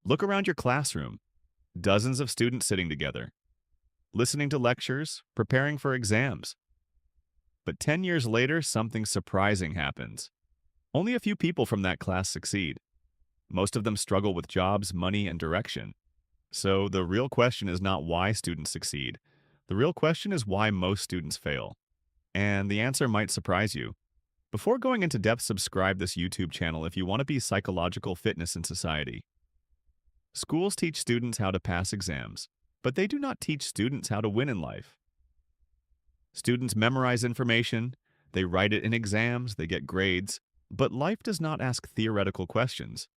Look around your classroom. Dozens of students sitting together, listening to lectures, preparing for exams. But 10 years later, something surprising happens. Only a few people from that class succeed. Most of them struggle with jobs, money, and direction. So the real question is not why students succeed. The real question is why most students fail. And the answer might surprise you. Before going into depth, subscribe this YouTube channel if you want to be psychological fitness in society. Schools teach students how to pass exams, but they do not teach students how to win in life. Students memorize information, they write it in exams, they get grades, but life does not ask theoretical questions.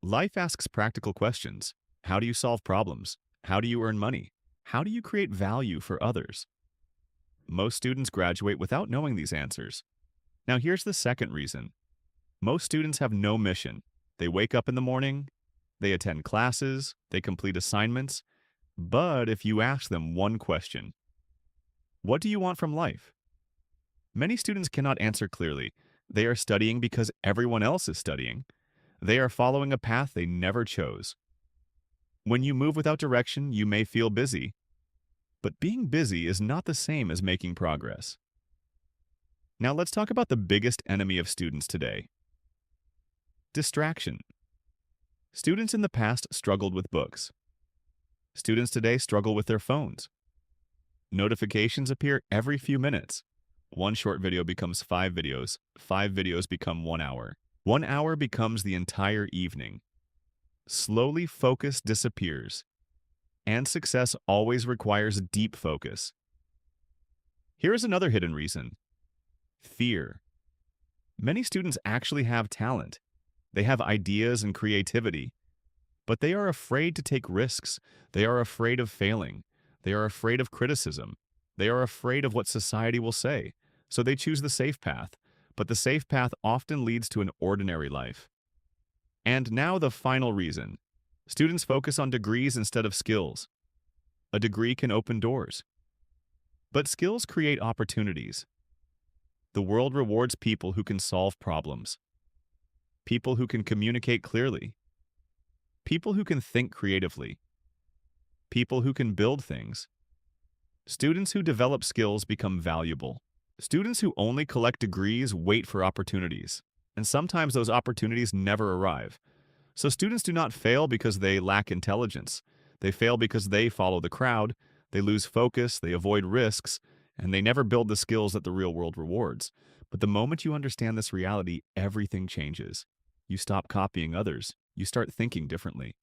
Life asks practical questions. How do you solve problems? How do you earn money? How do you create value for others? Most students graduate without knowing these answers. Now here's the second reason. Most students have no mission. They wake up in the morning, they attend classes, they complete assignments, but if you ask them one question, what do you want from life? Many students cannot answer clearly. They are studying because everyone else is studying. They are following a path they never chose. When you move without direction, you may feel busy. But being busy is not the same as making progress. Now let's talk about the biggest enemy of students today. Distraction. Students in the past struggled with books. Students today struggle with their phones. Notifications appear every few minutes. One short video becomes 5 videos. 5 videos become 1 hour. 1 hour becomes the entire evening. Slowly, focus disappears. And success always requires deep focus. Here is another hidden reason. Fear. Many students actually have talent. They have ideas and creativity. But they are afraid to take risks. They are afraid of failing. They are afraid of criticism. They are afraid of what society will say. So they choose the safe path. But the safe path often leads to an ordinary life. And now the final reason. Students focus on degrees instead of skills. A degree can open doors. But skills create opportunities. The world rewards people who can solve problems. People who can communicate clearly. People who can think creatively. People who can build things. Students who develop skills become valuable. Students who only collect degrees wait for opportunities. And sometimes those opportunities never arrive. So students do not fail because they lack intelligence. They fail because they follow the crowd, they lose focus, they avoid risks, and they never build the skills that the real world rewards. But the moment you understand this reality, everything changes. You stop copying others. You start thinking differently.